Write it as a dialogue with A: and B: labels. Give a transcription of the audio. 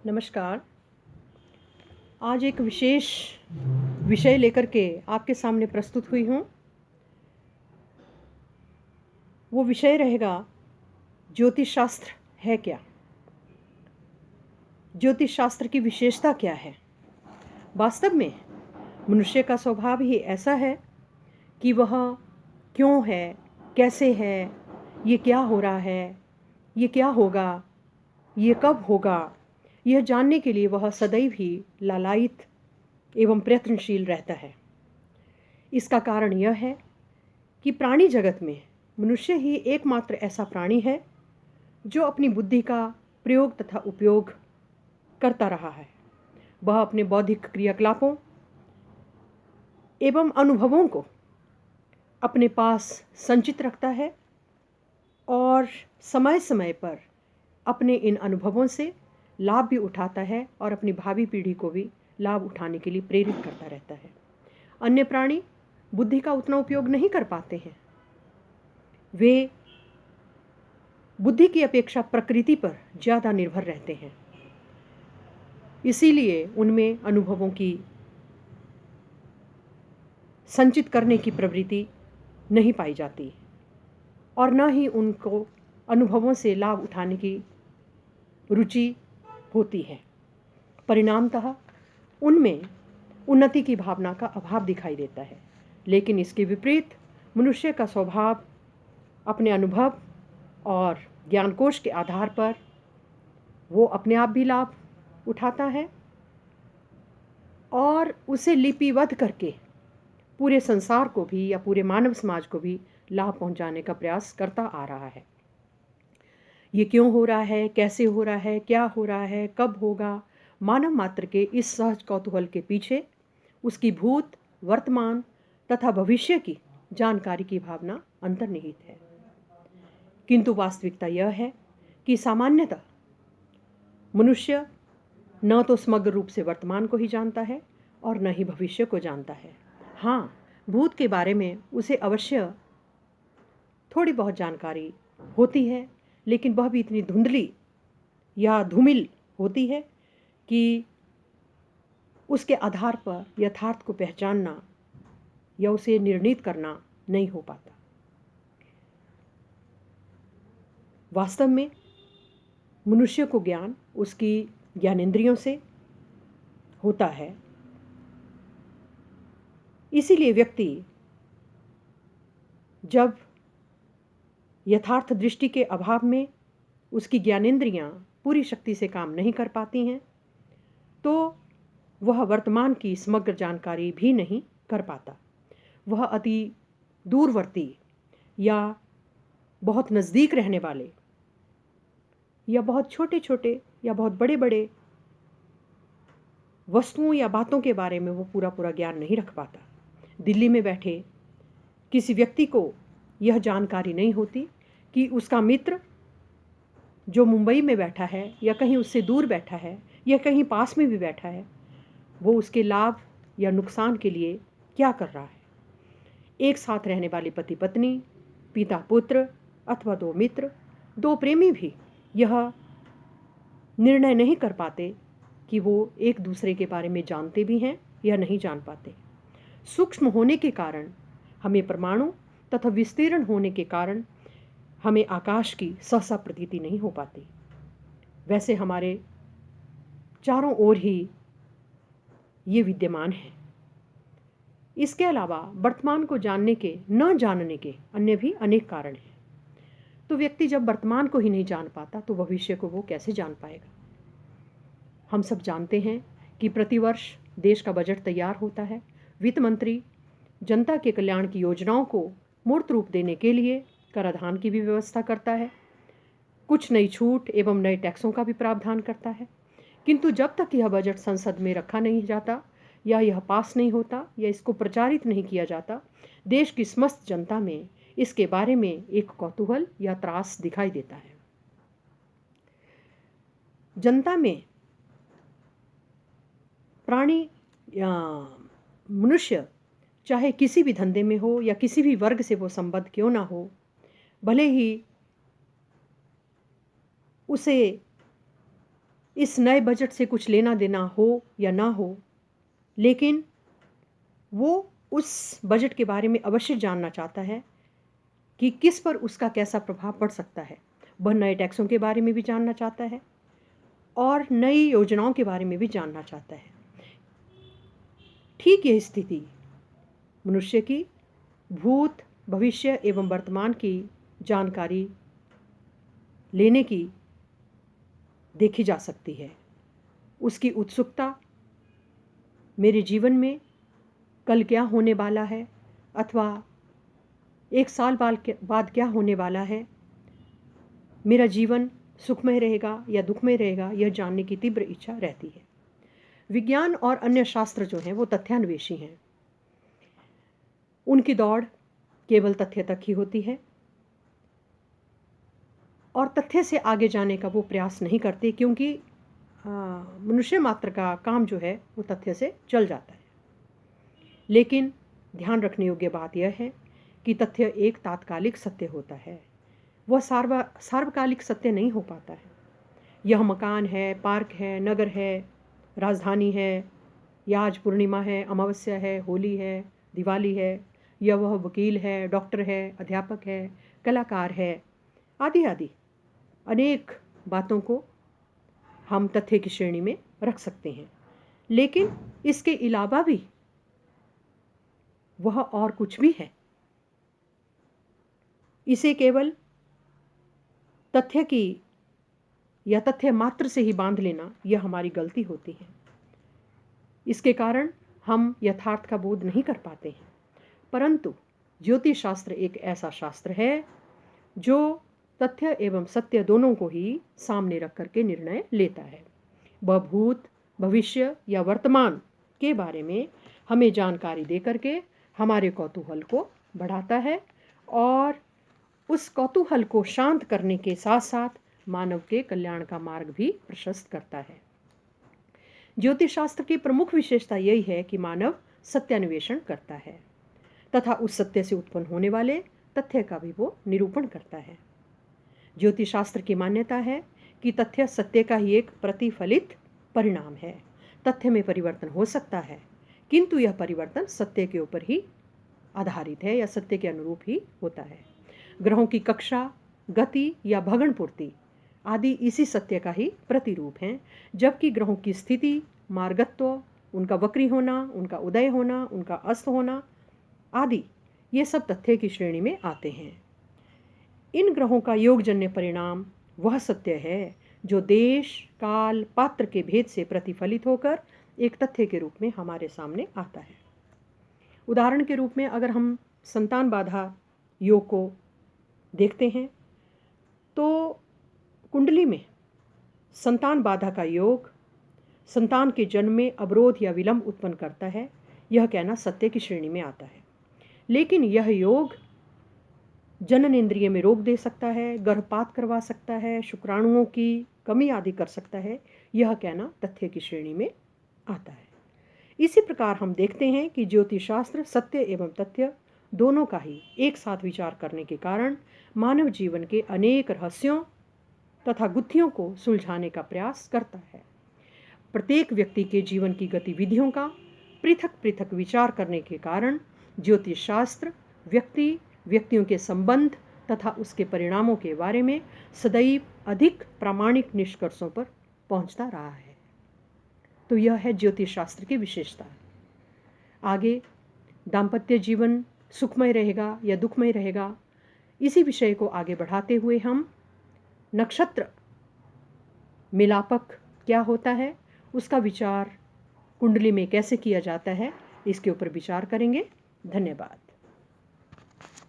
A: नमस्कार। आज एक विशेष विषय लेकर के आपके सामने प्रस्तुत हुई हूँ। वो विषय रहेगा ज्योतिष शास्त्र है क्या? ज्योतिष शास्त्र की विशेषता क्या है? वास्तव में मनुष्य का स्वभाव ही ऐसा है कि वह क्यों है, कैसे है, ये क्या हो रहा है, ये क्या होगा, ये कब होगा, यह जानने के लिए वह सदैव ही लालायित एवं प्रयत्नशील रहता है। इसका कारण यह है कि प्राणी जगत में मनुष्य ही एकमात्र ऐसा प्राणी है जो अपनी बुद्धि का प्रयोग तथा उपयोग करता रहा है। वह अपने बौद्धिक क्रियाकलापों एवं अनुभवों को अपने पास संचित रखता है और समय समय पर अपने इन अनुभवों से लाभ भी उठाता है और अपनी भावी पीढ़ी को भी लाभ उठाने के लिए प्रेरित करता रहता है। अन्य प्राणी बुद्धि का उतना उपयोग नहीं कर पाते हैं। वे बुद्धि की अपेक्षा प्रकृति पर ज़्यादा निर्भर रहते हैं। इसीलिए उनमें अनुभवों की संचित करने की प्रवृत्ति नहीं पाई जाती और न ही उनको अनुभवों से लाभ उठाने की रुचि होती है। परिणामतः उनमें उन्नति की भावना का अभाव दिखाई देता है। लेकिन इसके विपरीत मनुष्य का स्वभाव अपने अनुभव और ज्ञानकोश के आधार पर वो अपने आप भी लाभ उठाता है और उसे लिपिबद्ध करके पूरे संसार को भी या पूरे मानव समाज को भी लाभ पहुंचाने का प्रयास करता आ रहा है। ये क्यों हो रहा है, कैसे हो रहा है, क्या हो रहा है, कब होगा, मानव मात्र के इस सहज कौतूहल के पीछे उसकी भूत, वर्तमान तथा भविष्य की जानकारी की भावना अंतर्निहित है। किंतु वास्तविकता यह है कि सामान्यतः मनुष्य न तो समग्र रूप से वर्तमान को ही जानता है और न ही भविष्य को जानता है। हाँ, भूत के बारे में उसे अवश्य थोड़ी बहुत जानकारी होती है, लेकिन वह भी इतनी धुंधली या धूमिल होती है कि उसके आधार पर यथार्थ को पहचानना या उसे निर्णीत करना नहीं हो पाता। वास्तव में मनुष्य को ज्ञान उसकी ज्ञानेंद्रियों से होता है। इसीलिए व्यक्ति जब यथार्थ दृष्टि के अभाव में उसकी ज्ञानेंद्रियां पूरी शक्ति से काम नहीं कर पाती हैं तो वह वर्तमान की समग्र जानकारी भी नहीं कर पाता। वह अति दूरवर्ती या बहुत नज़दीक रहने वाले या बहुत छोटे छोटे या बहुत बड़े बड़े वस्तुओं या बातों के बारे में वो पूरा पूरा ज्ञान नहीं रख पाता। दिल्ली में बैठे किसी व्यक्ति को यह जानकारी नहीं होती कि उसका मित्र जो मुंबई में बैठा है या कहीं उससे दूर बैठा है या कहीं पास में भी बैठा है, वो उसके लाभ या नुकसान के लिए क्या कर रहा है। एक साथ रहने वाले पति पत्नी, पिता पुत्र अथवा दो मित्र, दो प्रेमी भी यह निर्णय नहीं कर पाते कि वो एक दूसरे के बारे में जानते भी हैं या नहीं जान पाते। सूक्ष्म होने के कारण हमें परमाणु तथा विस्तीर्ण होने के कारण हमें आकाश की सहसा प्रतीति नहीं हो पाती। वैसे हमारे चारों ओर ही ये विद्यमान है। इसके अलावा वर्तमान को जानने के न जानने के अन्य भी अनेक कारण हैं। तो व्यक्ति जब वर्तमान को ही नहीं जान पाता तो भविष्य को वो कैसे जान पाएगा। हम सब जानते हैं कि प्रतिवर्ष देश का बजट तैयार होता है। वित्त मंत्री जनता के कल्याण की योजनाओं को मूर्त रूप देने के लिए कराधान की भी व्यवस्था करता है, कुछ नई छूट एवं नए टैक्सों का भी प्रावधान करता है। किंतु जब तक यह बजट संसद में रखा नहीं जाता या यह पास नहीं होता या इसको प्रचारित नहीं किया जाता, देश की समस्त जनता में इसके बारे में एक कौतूहल या त्रास दिखाई देता है। जनता में प्राणी या मनुष्य चाहे किसी भी धंधे में हो या किसी भी वर्ग से वो संबद्ध क्यों ना हो, भले ही उसे इस नए बजट से कुछ लेना देना हो या ना हो, लेकिन वो उस बजट के बारे में अवश्य जानना चाहता है कि किस पर उसका कैसा प्रभाव पड़ सकता है। वह नए टैक्सों के बारे में भी जानना चाहता है और नई योजनाओं के बारे में भी जानना चाहता है। ठीक यह स्थिति मनुष्य की भूत, भविष्य एवं वर्तमान की जानकारी लेने की देखी जा सकती है। उसकी उत्सुकता मेरे जीवन में कल क्या होने वाला है अथवा 1 साल बाद क्या होने वाला है, मेरा जीवन सुखमय रहेगा या दुखमय रहेगा, यह जानने की तीव्र इच्छा रहती है। विज्ञान और अन्य शास्त्र जो हैं वो तथ्यान्वेषी हैं। उनकी दौड़ केवल तथ्य तक ही होती है और तथ्य से आगे जाने का वो प्रयास नहीं करते, क्योंकि मनुष्य मात्र का काम जो है वो तथ्य से चल जाता है। लेकिन ध्यान रखने योग्य बात यह है कि तथ्य एक तात्कालिक सत्य होता है, वह सार्वकालिक सत्य नहीं हो पाता है। यह मकान है, पार्क है, नगर है, राजधानी है, या आज पूर्णिमा है, अमावस्या है, होली है, दिवाली है, या वह वकील है, डॉक्टर है, अध्यापक है, कलाकार है, आदि आदि अनेक बातों को हम तथ्य की श्रेणी में रख सकते हैं। लेकिन इसके अलावा भी वह और कुछ भी है। इसे केवल तथ्य की या तथ्य मात्र से ही बांध लेना, यह हमारी गलती होती है। इसके कारण हम यथार्थ का बोध नहीं कर पाते हैं। परंतु ज्योतिष शास्त्र एक ऐसा शास्त्र है जो तथ्य एवं सत्य दोनों को ही सामने रख करके निर्णय लेता है। वह भूत, भविष्य या वर्तमान के बारे में हमें जानकारी दे करके हमारे कौतूहल को बढ़ाता है और उस कौतूहल को शांत करने के साथ साथ मानव के कल्याण का मार्ग भी प्रशस्त करता है। ज्योतिष शास्त्र की प्रमुख विशेषता यही है कि मानव सत्यान्वेषण करता है तथा उस सत्य से उत्पन्न होने वाले तथ्य का भी वो निरूपण करता है। ज्योतिष शास्त्र की मान्यता है कि तथ्य सत्य का ही एक प्रतिफलित परिणाम है। तथ्य में परिवर्तन हो सकता है, किंतु यह परिवर्तन सत्य के ऊपर ही आधारित है या सत्य के अनुरूप ही होता है। ग्रहों की कक्षा, गति या भग्न पूर्ति आदि इसी सत्य का ही प्रतिरूप हैं, जबकि ग्रहों की स्थिति, मार्गत्व, उनका वक्री होना, उनका उदय होना, उनका अस्त होना आदि ये सब तथ्य की श्रेणी में आते हैं। इन ग्रहों का योगजन्य परिणाम वह सत्य है जो देश, काल, पात्र के भेद से प्रतिफलित होकर एक तथ्य के रूप में हमारे सामने आता है। उदाहरण के रूप में अगर हम संतान बाधा योग को देखते हैं तो कुंडली में संतान बाधा का योग संतान के जन्म में अवरोध या विलंब उत्पन्न करता है, यह कहना सत्य की श्रेणी में आता है। लेकिन यह योग जनन इंद्रिय में रोक दे सकता है, गर्भपात करवा सकता है, शुक्राणुओं की कमी आदि कर सकता है, यह कहना तथ्य की श्रेणी में आता है। इसी प्रकार हम देखते हैं कि ज्योतिष शास्त्र सत्य एवं तथ्य दोनों का ही एक साथ विचार करने के कारण मानव जीवन के अनेक रहस्यों तथा गुत्थियों को सुलझाने का प्रयास करता है। प्रत्येक व्यक्ति के जीवन की गतिविधियों का पृथक पृथक विचार करने के कारण ज्योतिष शास्त्र व्यक्तियों के संबंध तथा उसके परिणामों के बारे में सदैव अधिक प्रामाणिक निष्कर्षों पर पहुंचता रहा है। तो यह है ज्योतिष शास्त्र की विशेषता। आगे दाम्पत्य जीवन सुखमय रहेगा या दुखमय रहेगा, इसी विषय को आगे बढ़ाते हुए हम नक्षत्र मिलापक क्या होता है, उसका विचार कुंडली में कैसे किया जाता है, इसके ऊपर विचार करेंगे। धन्यवाद।